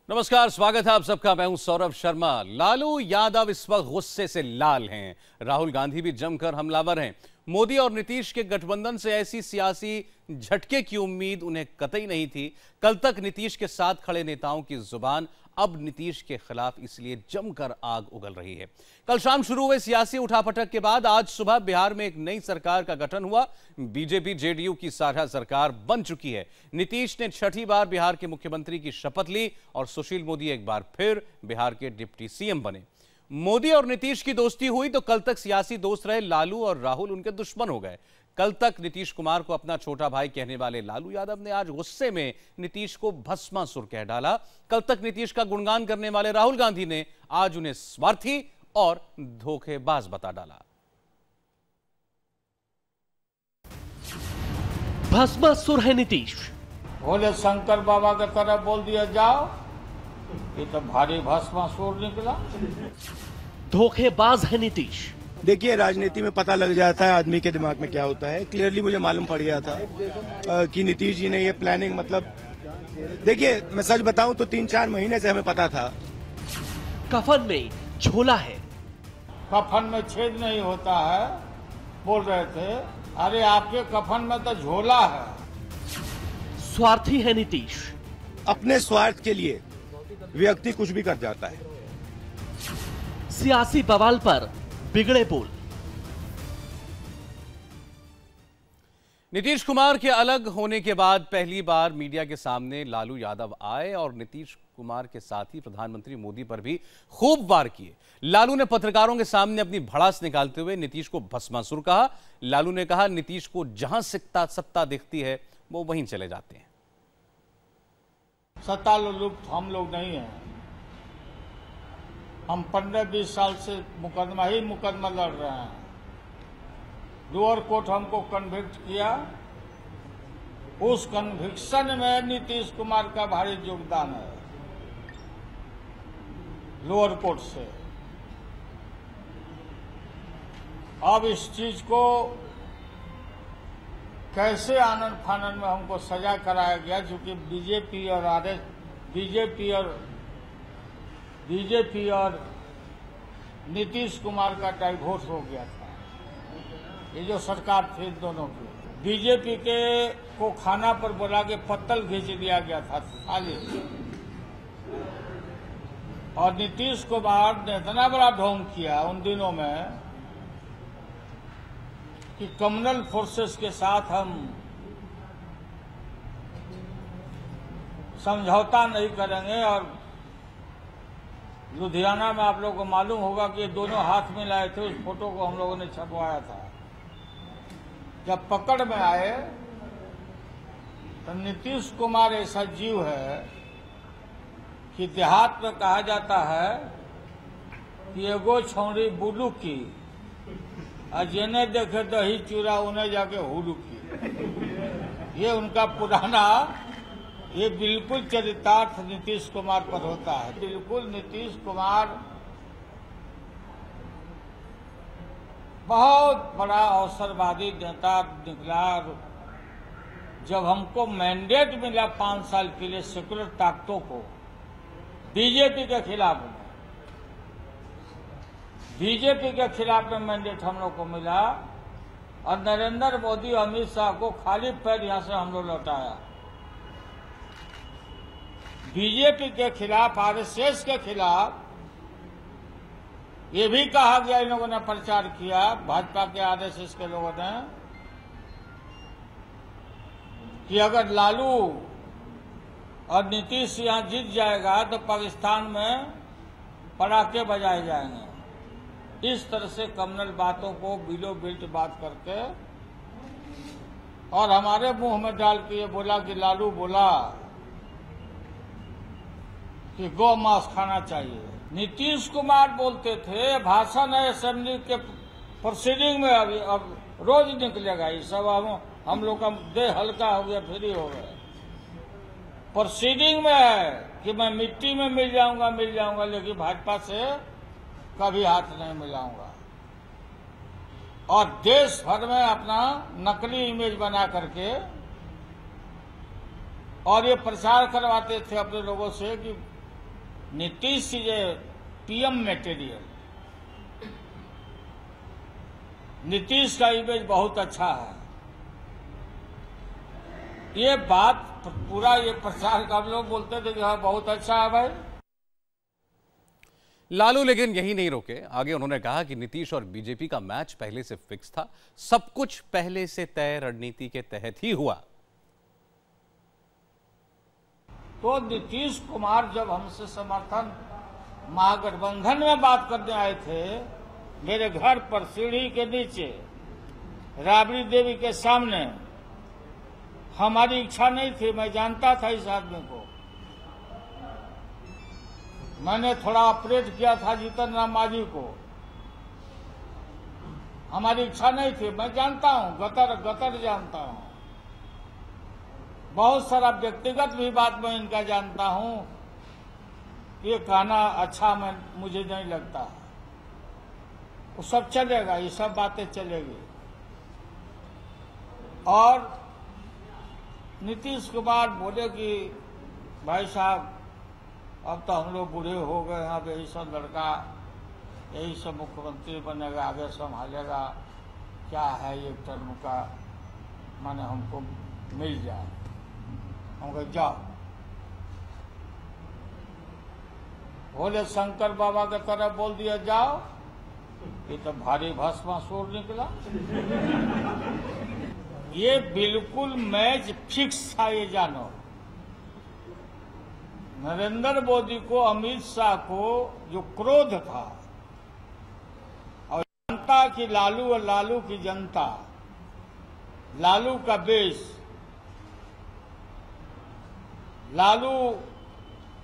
नमस्कार, स्वागत है आप सबका। मैं हूं सौरभ शर्मा। लालू यादव इस वक्त गुस्से से लाल हैं। राहुल गांधी भी जमकर हमलावर हैं। मोदी और नीतीश के गठबंधन से ऐसी सियासी झटके की उम्मीद उन्हें कतई नहीं थी। कल तक नीतीश के साथ खड़े नेताओं की जुबान अब नीतीश के खिलाफ इसलिए जमकर आग उगल रही है। कल शाम शुरू हुए सियासी उठापटक के बाद आज सुबह बिहार में एक नई सरकार का गठन हुआ। बीजेपी जेडीयू की साझा सरकार बन चुकी है। नीतीश ने छठी बार बिहार के मुख्यमंत्री की शपथ ली और सुशील मोदी एक बार फिर बिहार के डिप्टी सीएम बने। मोदी और नीतीश की दोस्ती हुई तो कल तक सियासी दोस्त रहे लालू और राहुल उनके दुश्मन हो गए। कल तक नीतीश कुमार को अपना छोटा भाई कहने वाले लालू यादव ने आज गुस्से में नीतीश को भस्मासुर कह डाला। कल तक नीतीश का गुणगान करने वाले राहुल गांधी ने आज उन्हें स्वार्थी और धोखेबाज बता डाला। भस्मासुर है नीतीश। भोले शंकर बाबा की तरह बोल दिया जाओ, ये तो भारी भस्मासुर निकला। धोखेबाज है नीतीश। देखिए, राजनीति में पता लग जाता है आदमी के दिमाग में क्या होता है। क्लियरली मुझे मालूम पड़ गया था कि नीतीश जी ने ये प्लानिंग, मतलब देखिए मैं सच बताऊं तो 3-4 महीने से हमें पता था। कफन में झोला है। कफन में छेद नहीं होता है बोल रहे थे। अरे आपके कफन में तो झोला है। स्वार्थी है नीतीश। अपने स्वार्थ के लिए व्यक्ति कुछ भी कर जाता है। सियासी बवाल पर बिगड़े बोल। नीतीश कुमार के अलग होने के बाद पहली बार मीडिया के सामने लालू यादव आए और नीतीश कुमार के साथ ही प्रधानमंत्री मोदी पर भी खूब वार किए। लालू ने पत्रकारों के सामने अपनी भड़ास निकालते हुए नीतीश को भस्मासुर कहा। लालू ने कहा, नीतीश को जहां सत्ता दिखती है वो वहीं चले जाते हैं। सत्ता लुप्त हम लोग नहीं हैं। हम 15-20 साल से मुकदमा लड़ रहे हैं। लोअर कोर्ट हमको कन्विक्ट किया। उस कन्विक्शन में नीतीश कुमार का भारी योगदान है लोअर कोर्ट से। अब इस चीज को कैसे आनंद फानन में हमको सजा कराया गया, क्योंकि बीजेपी और नीतीश कुमार का डाइवोर्स हो गया था। ये जो सरकार थी दोनों की, बीजेपी के को खाना पर बुला के पत्तल खींच दिया गया था थाली। और नीतीश कुमार ने इतना बड़ा ढोंग किया उन दिनों में कि कम्युनल फोर्सेस के साथ हम समझौता नहीं करेंगे। और लुधियाना में आप लोगों को मालूम होगा कि ये दोनों हाथ में लाए थे। उस फोटो को हम लोगों ने छपवाया था। जब पकड़ में आए तो नीतीश कुमार ऐसा जीव है कि देहात में कहा जाता है कि एगो छौड़ी बुलू की और जिन्हें देखे दही चूरा उन्हें जाके हुलू की। ये उनका पुराना, ये बिल्कुल चरितार्थ नीतीश कुमार पर होता है। बिल्कुल नीतीश कुमार बहुत बड़ा अवसरवादी नेता निकला। जब हमको मैंडेट मिला 5 साल के लिए सेकुलर ताकतों को बीजेपी के खिलाफ में, बीजेपी के खिलाफ में मैंडेट हम लोग को मिला और नरेंद्र मोदी अमित शाह को खाली पैर यहां से हम लोग लौटाया। बीजेपी के खिलाफ, आरएसएस के खिलाफ ये भी कहा गया, इन लोगों ने प्रचार किया, भाजपा के आरएसएस के लोगों ने, कि अगर लालू और नीतीश यहां जीत जाएगा तो पाकिस्तान में पटाखे बजाए जाएंगे। इस तरह से कम्युनल बातों को बिलो बिल्ट बात करके और हमारे मुंह में डाल के ये बोला कि लालू बोला कि गौ मांस खाना चाहिए। नीतीश कुमार बोलते थे, भाषण है असेंबली के प्रोसीडिंग में, अब रोज निकलेगा ये सब। हम लोग का देह हल्का हो गया, फ्री हो गया। प्रोसीडिंग में है कि मैं मिट्टी में मिल जाऊंगा, लेकिन भाजपा से कभी हाथ नहीं मिलाऊंगा। और देश भर में अपना नकली इमेज बना करके और ये प्रचार करवाते थे अपने लोगों से कि Nitish is A PM material. Nitish का इमेज बहुत अच्छा है। ये बात पूरा ये प्रचार का लोग बोलते थे कि हाँ बहुत अच्छा है भाई। लालू लेकिन यही नहीं रोके, आगे उन्होंने कहा कि नीतीश और बीजेपी का मैच पहले से फिक्स था, सब कुछ पहले से तय रणनीति के तहत ही हुआ। तो नीतीश कुमार जब हमसे समर्थन महागठबंधन में बात करने आए थे, मेरे घर पर सीढ़ी के नीचे राबड़ी देवी के सामने, हमारी इच्छा नहीं थी, मैं जानता था इस आदमी को, मैंने थोड़ा ऑपरेट किया था जीतन राम मांझी को, हमारी इच्छा नहीं थी, मैं जानता हूं, गतर जानता हूं, बहुत सारा व्यक्तिगत भी बात मैं इनका जानता हूं। ये कहना अच्छा मुझे नहीं लगता, वो सब चलेगा, ये सब बातें चलेगी। और नीतीश कुमार बोले कि भाई साहब अब तो हम लोग बूढ़े हो गए हैं, अब यही सब लड़का यही सब मुख्यमंत्री बनेगा, आगे संभालेगा, क्या है एक टर्म का, माने हमको मिल जाए। हम कहे जाओ, भोले शंकर बाबा की तरफ बोल दिया जाओ, ये तो भारी भस्मासुर निकला। ये बिल्कुल मैच फिक्स था, ये जानो। नरेंद्र मोदी को, अमित शाह को जो क्रोध था, और जनता की लालू और लालू की जनता, लालू का बेस, लालू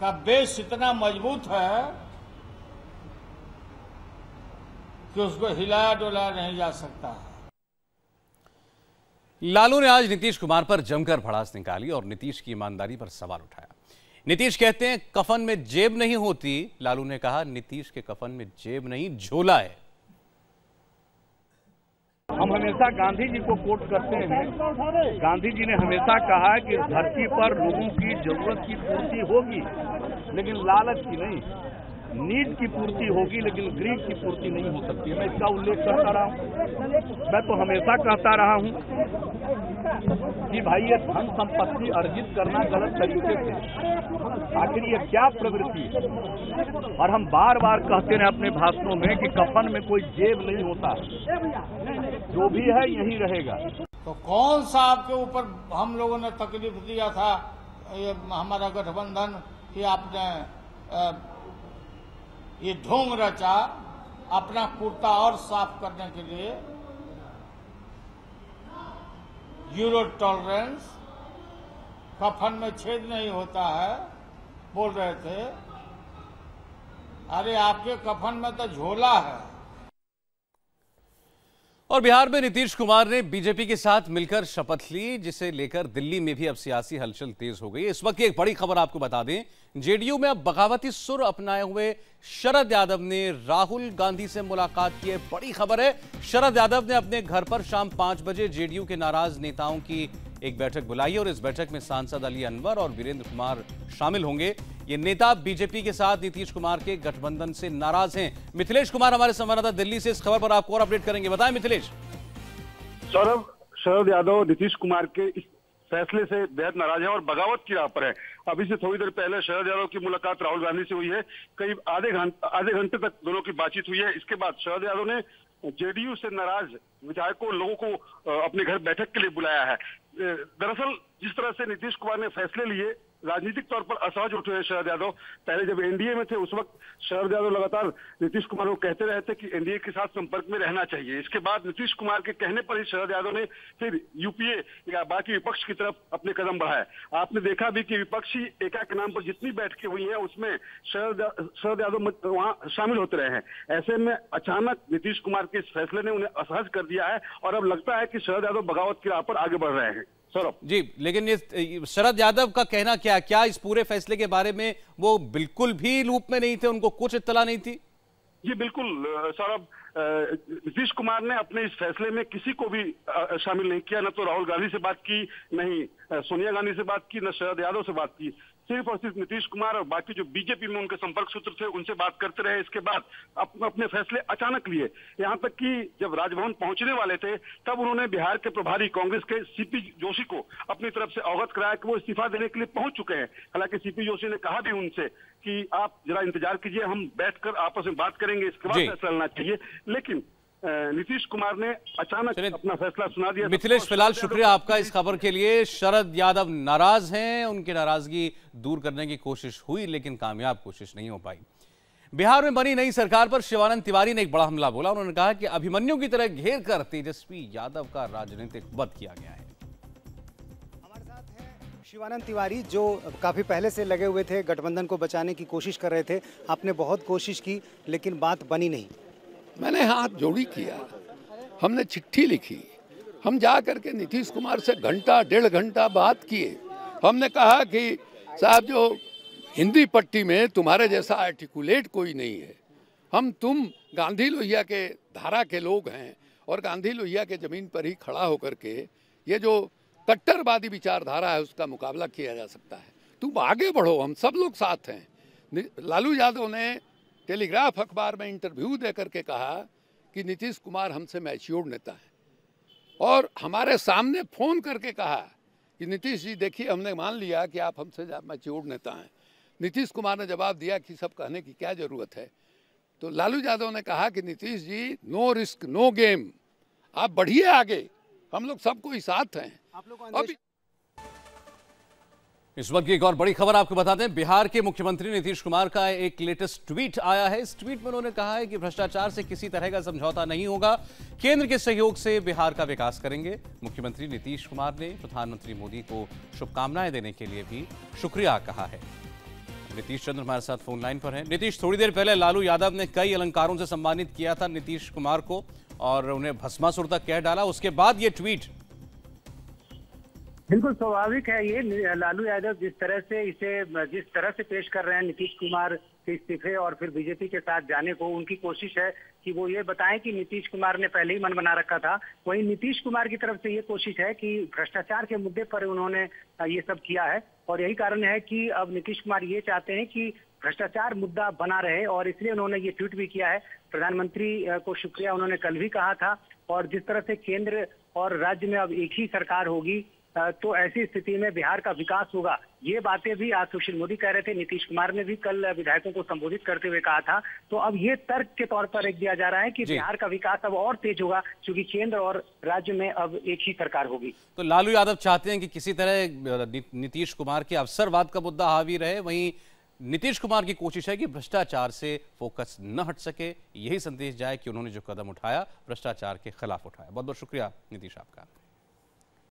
का बेस इतना मजबूत है कि उसको हिलाया डुलाया नहीं जा सकता। लालू ने आज नीतीश कुमार पर जमकर भड़ास निकाली और नीतीश की ईमानदारी पर सवाल उठाया। नीतीश कहते हैं कफन में जेब नहीं होती, लालू ने कहा नीतीश के कफन में जेब नहीं झोला है। हम हमेशा गांधी जी को कोट करते हैं। गांधी जी ने हमेशा कहा है कि इस धरती पर लोगों की जरूरत की पूर्ति होगी, लेकिन लालच की नहीं, नीड की पूर्ति होगी, लेकिन ग्रीड की पूर्ति नहीं हो सकती। मैं इसका उल्लेख करता रहा हूं। मैं तो हमेशा कहता रहा हूं कि भाई ये धन संपत्ति अर्जित करना गलत तरीके से, आखिर ये क्या प्रवृत्ति है। और हम बार बार कहते रहे अपने भाषणों में कि कफन में कोई जेब नहीं होता, जो भी है यही रहेगा। तो कौन सा आपके ऊपर हम लोगों ने तकलीफ दिया था, ये हमारा गठबंधन, कि आपने ये ढोंग रचा अपना कुर्ता और साफ करने के लिए। यूरो टॉलरेंस, कफन में छेद नहीं होता है बोल रहे थे। अरे आपके कफन में तो झोला है। और बिहार में नीतीश कुमार ने बीजेपी के साथ मिलकर शपथ ली, जिसे लेकर दिल्ली में भी अब सियासी हलचल तेज हो गई। इस वक्त की एक बड़ी खबर आपको बता दें, जेडीयू में अब बगावती सुर अपनाए हुए शरद यादव ने राहुल गांधी से मुलाकात की है। बड़ी खबर है, शरद यादव ने अपने घर पर शाम 5 बजे जेडीयू के नाराज नेताओं की एक बैठक बुलाई और इस बैठक में सांसद अली अनवर और वीरेंद्र कुमार शामिल होंगे। ये नेता बीजेपी के साथ नीतीश कुमार के गठबंधन से नाराज हैं। मिथिलेश कुमार हमारे संवाददाता दिल्ली से इस खबर पर आपको और अपडेट करेंगे। बताएं मिथिलेश। सौरभ, शरद यादव नीतीश कुमार के इस फैसले से बेहद नाराज है और बगावत की राह पर है। अभी से थोड़ी देर पहले शरद यादव की मुलाकात राहुल गांधी से हुई है। करीब आधे घंटे तक दोनों की बातचीत हुई है। इसके बाद शरद यादव ने जेडीयू से नाराज विधायकों, लोगों को अपने घर बैठक के लिए बुलाया है। दरअसल जिस तरह से नीतीश कुमार ने फैसले लिए, राजनीतिक तौर पर असहज उठे हैं शरद यादव। पहले जब एनडीए में थे उस वक्त शरद यादव लगातार नीतीश कुमार को कहते रहे थे कि एनडीए के साथ संपर्क में रहना चाहिए। इसके बाद नीतीश कुमार के कहने पर ही शरद यादव ने फिर यूपीए या बाकी विपक्ष की तरफ अपने कदम बढ़ाए। आपने देखा भी कि विपक्षी एका के नाम पर जितनी बैठकें हुई हैं उसमें शरद यादव वहां शामिल होते रहे हैं। ऐसे में अचानक नीतीश कुमार के इस फैसले ने उन्हें असहज कर दिया है और अब लगता है कि शरद यादव बगावत की राह पर आगे बढ़ रहे हैं। जी, लेकिन ये शरद यादव का कहना क्या इस पूरे फैसले के बारे में वो बिल्कुल भी लूप में नहीं थे, उनको कुछ इत्तला नहीं थी? जी बिल्कुल सौरभ, नीतीश कुमार ने अपने इस फैसले में किसी को भी शामिल नहीं किया। न तो राहुल गांधी से बात की, नहीं सोनिया गांधी से बात की, न शरद यादव से बात की। सिर्फ और सिर्फ नीतीश कुमार और बाकी जो बीजेपी में उनके संपर्क सूत्र थे उनसे बात करते रहे। इसके बाद अपने फैसले अचानक लिए। यहाँ तक कि जब राजभवन पहुंचने वाले थे तब उन्होंने बिहार के प्रभारी कांग्रेस के सीपी जोशी को अपनी तरफ से अवगत कराया कि वो इस्तीफा देने के लिए पहुंच चुके हैं। हालांकि सीपी जोशी ने कहा भी उनसे कि आप जरा इंतजार कीजिए, हम बैठकर आपस में बात करेंगे, इसके बाद फैसला लेना चाहिए। लेकिन नीतीश कुमार ने अचानक अपना फैसला सुना दिया। मिथिलेश, फिलहाल शुक्रिया आपका इस खबर के लिए। शरद यादव नाराज हैं, उनकी नाराजगी दूर करने की कोशिश हुई लेकिन कामयाब कोशिश नहीं हो पाई। बिहार में बनी नई सरकार पर शिवानंद तिवारी ने एक बड़ा हमला बोला। उन्होंने कहा कि अभिमन्यु की तरह घेर कर तेजस्वी यादव का राजनीतिक वध किया गया है। हमारे साथ हैं शिवानंद तिवारी जो काफी पहले से लगे हुए थे, गठबंधन को बचाने की कोशिश कर रहे थे। आपने बहुत कोशिश की लेकिन बात बनी नहीं। मैंने हाथ जोड़ी किया, हमने चिट्ठी लिखी, हम जा करके नीतीश कुमार से घंटा डेढ़ घंटा बात किए। हमने कहा कि साहब जो हिंदी पट्टी में तुम्हारे जैसा आर्टिकुलेट कोई नहीं है, तुम गांधी लोहिया के धारा के लोग हैं और गांधी लोहिया के ज़मीन पर ही खड़ा होकर के ये जो कट्टरवादी विचारधारा है उसका मुकाबला किया जा सकता है। तुम आगे बढ़ो, हम सब लोग साथ हैं। लालू यादव ने टेलीग्राफ अखबार में इंटरव्यू दे करके कहा कि नीतीश कुमार हमसे मैच्योर्ड नेता है और हमारे सामने फ़ोन करके कहा कि नीतीश जी देखिए हमने मान लिया कि आप हमसे मैच्योर्ड नेता हैं। नीतीश कुमार ने जवाब दिया कि सब कहने की क्या ज़रूरत है। तो लालू यादव ने कहा कि Nitish ji no risk no game, आप बढ़िए आगे, हम लोग सब कोई साथ हैं। अभी इस वक्त की एक और बड़ी खबर आपको बताते हैं। बिहार के मुख्यमंत्री नीतीश कुमार का एक लेटेस्ट ट्वीट आया है। इस ट्वीट में उन्होंने कहा है कि भ्रष्टाचार से किसी तरह का समझौता नहीं होगा, केंद्र के सहयोग से बिहार का विकास करेंगे। मुख्यमंत्री नीतीश कुमार ने प्रधानमंत्री मोदी को शुभकामनाएं देने के लिए भी शुक्रिया कहा है। नीतीश चंद्र हमारे साथ फोन लाइन पर हैं। नीतीश, थोड़ी देर पहले लालू यादव ने कई अलंकारों से सम्मानित किया था नीतीश कुमार को और उन्हें भस्मासुर तक कह डाला, उसके बाद ये ट्वीट। बिल्कुल स्वाभाविक है ये। लालू यादव जिस तरह से पेश कर रहे हैं नीतीश कुमार के इस्तीफे और फिर बीजेपी के साथ जाने को, उनकी कोशिश है कि वो ये बताएं कि नीतीश कुमार ने पहले ही मन बना रखा था। वहीं नीतीश कुमार की तरफ से ये कोशिश है कि भ्रष्टाचार के मुद्दे पर उन्होंने ये सब किया है और यही कारण है कि अब नीतीश कुमार ये चाहते हैं कि भ्रष्टाचार मुद्दा बना रहे और इसलिए उन्होंने ये ट्वीट भी किया है। प्रधानमंत्री को शुक्रिया उन्होंने कल भी कहा था और जिस तरह से केंद्र और राज्य में अब एक ही सरकार होगी तो ऐसी स्थिति में बिहार का विकास होगा, ये बातें भी आज सुशील मोदी कह रहे थे। नीतीश कुमार ने भी कल विधायकों को संबोधित करते हुए कहा था। तो अब ये तर्क के तौर पर एक दिया जा रहा है कि बिहार का विकास अब और तेज होगा क्योंकि केंद्र और राज्य में अब एक ही सरकार होगी। तो लालू यादव चाहते हैं कि किसी तरह नीतीश कुमार के अवसरवाद का मुद्दा हावी रहे, वहीं नीतीश कुमार की कोशिश है कि भ्रष्टाचार से फोकस न हट सके, यही संदेश जाए कि उन्होंने जो कदम उठाया भ्रष्टाचार के खिलाफ उठाया। बहुत बहुत शुक्रिया नीतीश आपका।